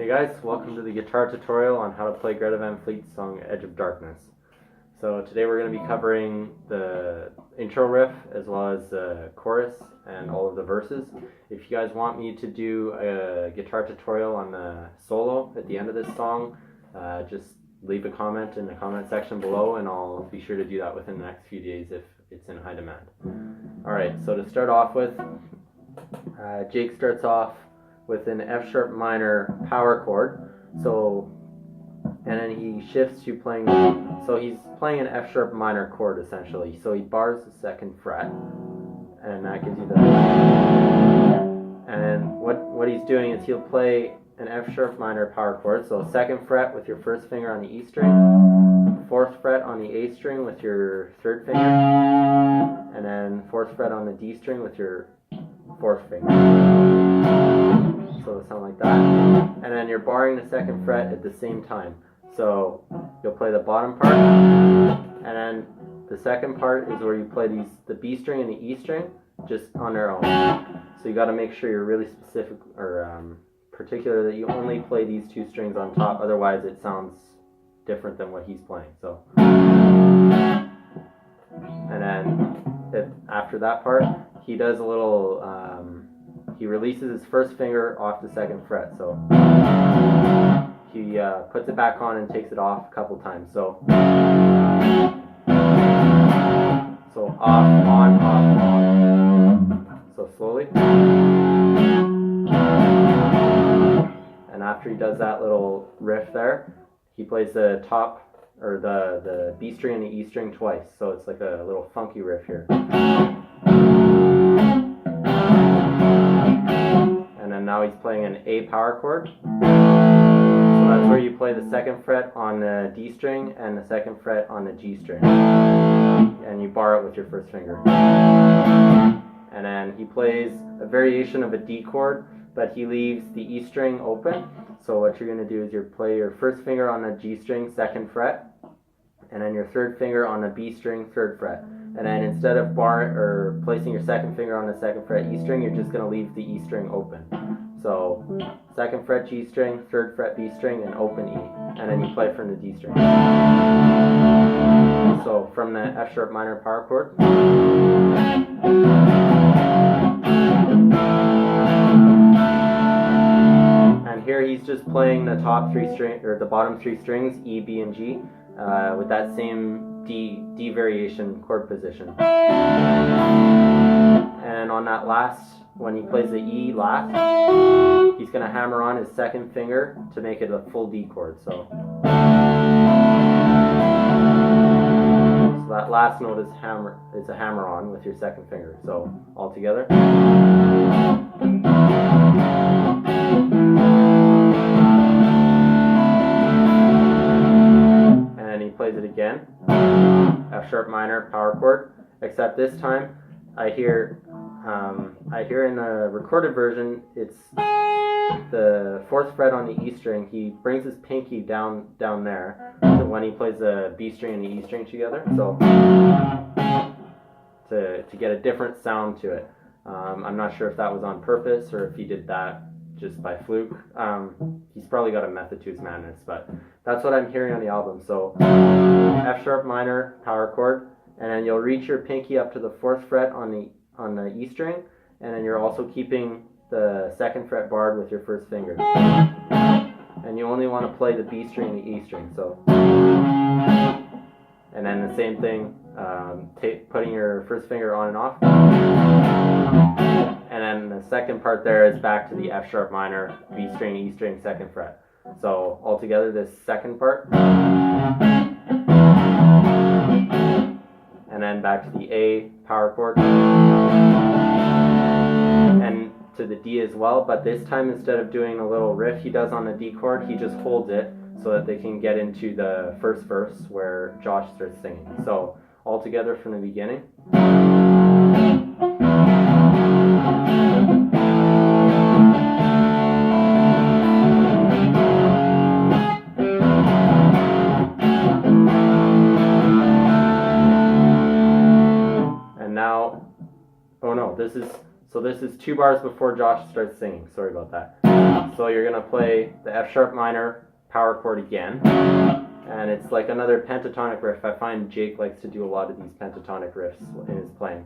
Hey guys, welcome to the guitar tutorial on how to play Greta Van Fleet's song Edge of Darkness. So today we're going to be covering the intro riff as well as the chorus and all of the verses. If you guys want me to do a guitar tutorial on the solo at the end of this song, just leave a comment in the comment section below and I'll be sure to do that within the next few days if it's in high demand. Alright, so to start off with, Jake starts off with an F sharp minor power chord, and then he shifts to playing, so he's playing an F sharp minor chord essentially, so he bars the second fret, and that gives you the, and then what he's doing is he'll play an F sharp minor power chord, so second fret with your first finger on the E string, fourth fret on the A string with your third finger, and then fourth fret on the D string with your fourth finger. So it'll sound like that. And then you're barring the second fret at the same time. So you'll play the bottom part, and then the second part is where you play the B string and the E string just on their own. So you got to make sure you're really specific or particular that you only play these two strings on top, otherwise it sounds different than what he's playing. So, and then after that part, he does a little, he releases his first finger off the second fret, so he puts it back on and takes it off a couple times. So off, on, off, on. So slowly. And after he does that little riff there, he plays the top, or the B string and the E string twice. So it's like a little funky riff here. And now he's playing an A power chord. So that's where you play the second fret on the D string and the second fret on the G string. And you bar it with your first finger. And then he plays a variation of a D chord, but he leaves the E string open. So what you're going to do is you play your first finger on the G string, second fret, and then your third finger on the B string, third fret. And then instead of placing your second finger on the second fret E string, you're just going to leave the E string open. So second fret G string, third fret B string, and open E. And then you play from the D string. So from the F sharp minor power chord. And here he's just playing the top three string, or the bottom three strings, E, B, and G, with that same D variation chord position. And on that last, when he plays the E last, he's going to hammer on his second finger to make it a full D chord. So that last note is a hammer on with your second finger. So all together. Plays it again, F sharp minor power chord, except this time I hear in the recorded version it's the fourth fret on the E string. He brings his pinky down there, so when he plays the B string and the E string together, so to get a different sound to it. I'm not sure if that was on purpose or if he did that just by fluke. He's probably got a method to his madness, but that's what I'm hearing on the album. So F sharp minor power chord, and then you'll reach your pinky up to the fourth fret on the E string, and then you're also keeping the second fret barred with your first finger. And you only want to play the B string and the E string. So, and then the same thing, putting your first finger on and off. And then the second part there is back to the F sharp minor, B string, E string, second fret. So altogether, this second part, and then back to the A power chord, and to the D as well. But this time, instead of doing a little riff he does on the D chord, he just holds it so that they can get into the first verse where Josh starts singing. So all together from the beginning. This is 2 bars before Josh starts singing. Sorry about that. So you're going to play the F sharp minor power chord again, and it's like another pentatonic riff. I find Jake likes to do a lot of these pentatonic riffs in his playing.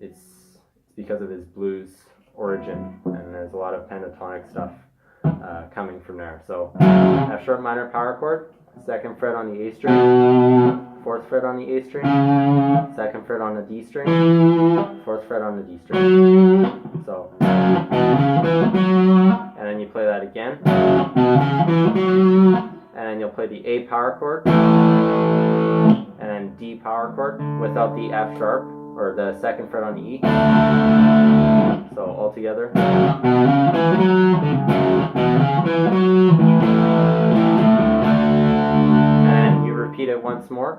It's because of his blues origin, and there's a lot of pentatonic stuff coming from there. So F sharp minor power chord, 2nd fret on the A string, 4th fret on the A string, 2nd fret on the D string, 4th fret on the D string. So, and then you play that again, and then you'll play the A power chord, and then D power chord without the F sharp, or the 2nd fret on the E. So all together. And you repeat it once more.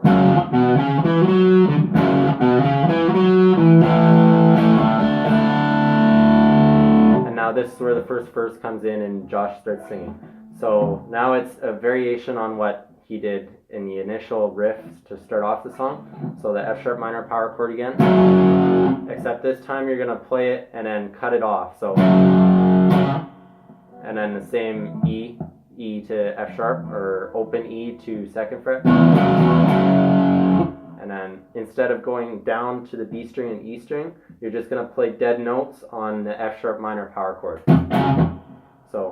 And now this is where the first verse comes in and Josh starts singing. So now it's a variation on what he did in the initial riff to start off the song. So the F sharp minor power chord again, except this time you're going to play it and then cut it off. So, and then the same E to F sharp, or open E to 2nd fret. And then instead of going down to the B string and E string, you're just going to play dead notes on the F sharp minor power chord. So,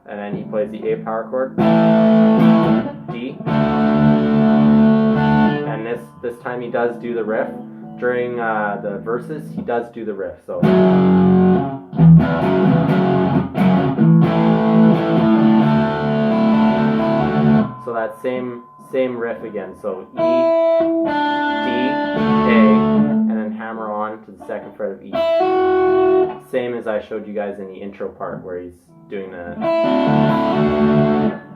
and then he plays the A power chord, D, and this time he does do the riff. During the verses, he does do the riff. So that same riff again. So E, D, A, and then hammer on to the 2nd fret of E. Same as I showed you guys in the intro part where he's doing the.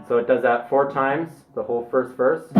So it does that 4 times, the whole first verse.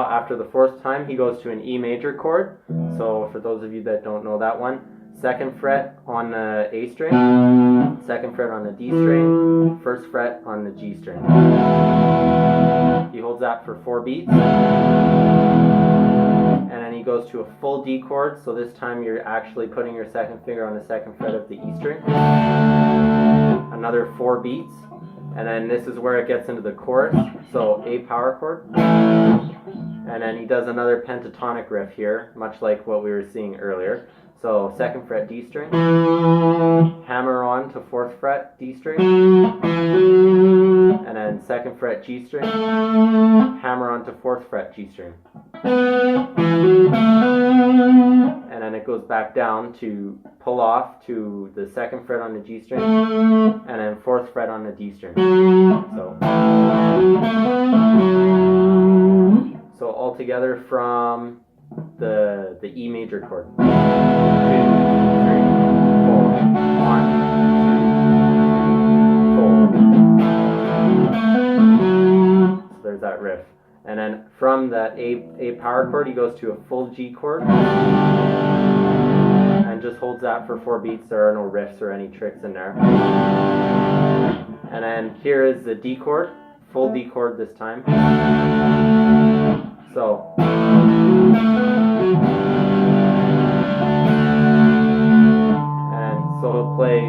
After the 4th time, he goes to an E major chord. So for those of you that don't know that one, 2nd fret on the A string, 2nd fret on the D string, 1st fret on the G string. He holds that for 4 beats. And then he goes to a full D chord. So this time you're actually putting your 2nd finger on the 2nd fret of the E string. Another 4 beats. And then this is where it gets into the chorus. So A power chord. And then he does another pentatonic riff here, much like what we were seeing earlier. So 2nd fret D string, hammer on to 4th fret D string, and then 2nd fret G string, hammer on to 4th fret G string. And then it goes back down to pull off to the 2nd fret on the G string, and then 4th fret on the D string. So all together from the E major chord. 1, 2, 3, 4. 1, 2, 3, 4. So there's that riff. And then from that A power chord, he goes to a full G chord. And just holds that for 4 beats. There are no riffs or any tricks in there. And then here is the D chord, full D chord this time. So, and so he'll play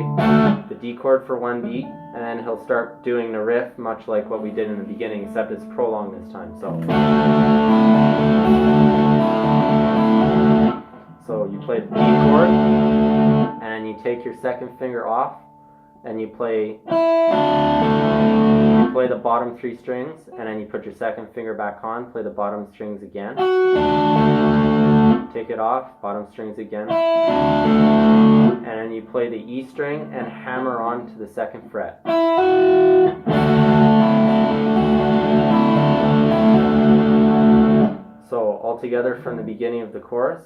the D chord for 1 beat, and then he'll start doing the riff, much like what we did in the beginning, except it's prolonged this time. So you play the D chord, and you take your 2nd finger off, and you play the bottom 3 strings, and then you put your 2nd finger back on, play the bottom strings again, take it off, bottom strings again, and then you play the E string and hammer on to the 2nd fret. So all together from the beginning of the chorus.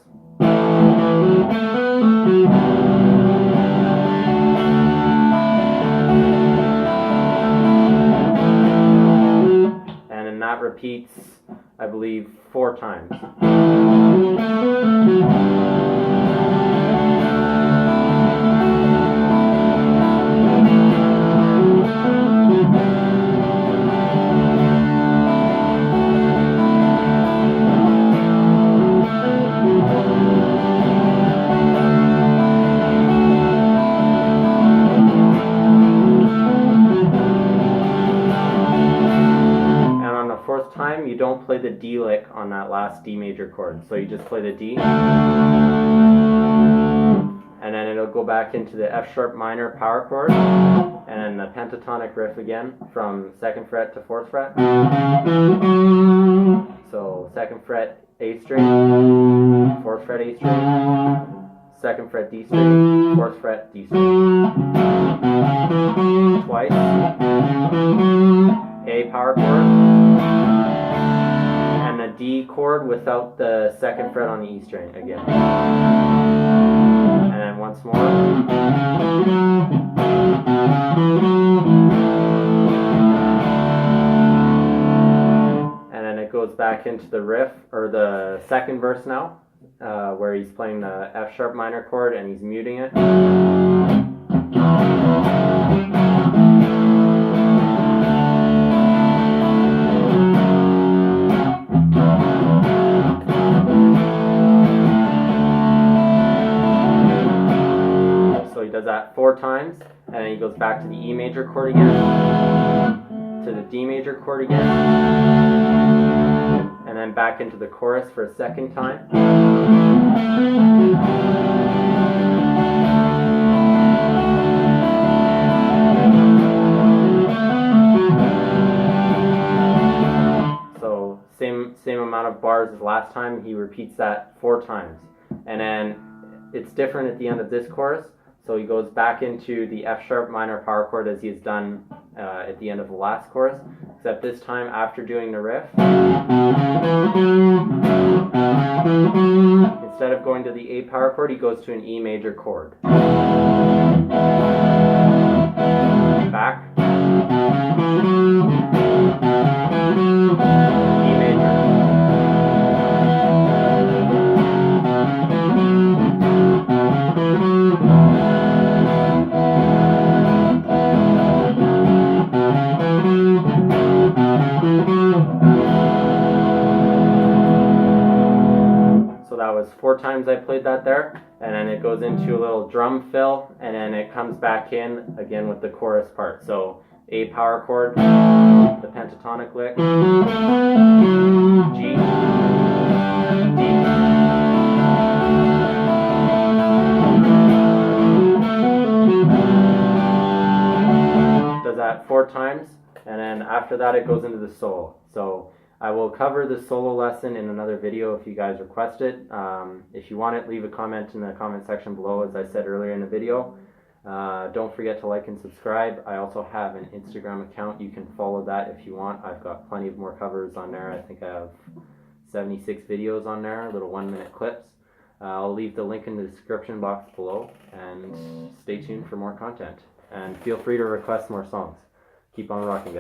that repeats, I believe, 4 times. Time you don't play the D lick on that last D major chord, so you just play the D, and then it'll go back into the F sharp minor power chord, and then the pentatonic riff again from 2nd fret to 4th fret. So 2nd fret A string, 4th fret A string, 2nd fret D string, 4th fret D string. Twice. A power chord, and a D chord without the 2nd fret on the E string again. And then once more. And then it goes back into the riff, or the 2nd verse now, where he's playing the F sharp minor chord and he's muting it. Does that 4 times, and then he goes back to the E major chord again, to the D major chord again, and then back into the chorus for a 2nd time. So same amount of bars as last time. He repeats that 4 times, and then it's different at the end of this chorus. So he goes back into the F sharp minor power chord as he has done at the end of the last chorus, except this time after doing the riff, instead of going to the A power chord, he goes to an E major chord. Back. E major. So that was 4 times I played that there, and then it goes into a little drum fill, and then it comes back in again with the chorus part. So A power chord, the pentatonic lick, G, D. Does that 4 times, and then after that it goes into the solo. So I will cover the solo lesson in another video if you guys request it. If you want it, leave a comment in the comment section below, as I said earlier in the video. Don't forget to like and subscribe. I also have an Instagram account. You can follow that if you want. I've got plenty of more covers on there. I think I have 76 videos on there, little 1-minute clips. I'll leave the link in the description box below, and stay tuned for more content. And feel free to request more songs. Keep on rocking, guys.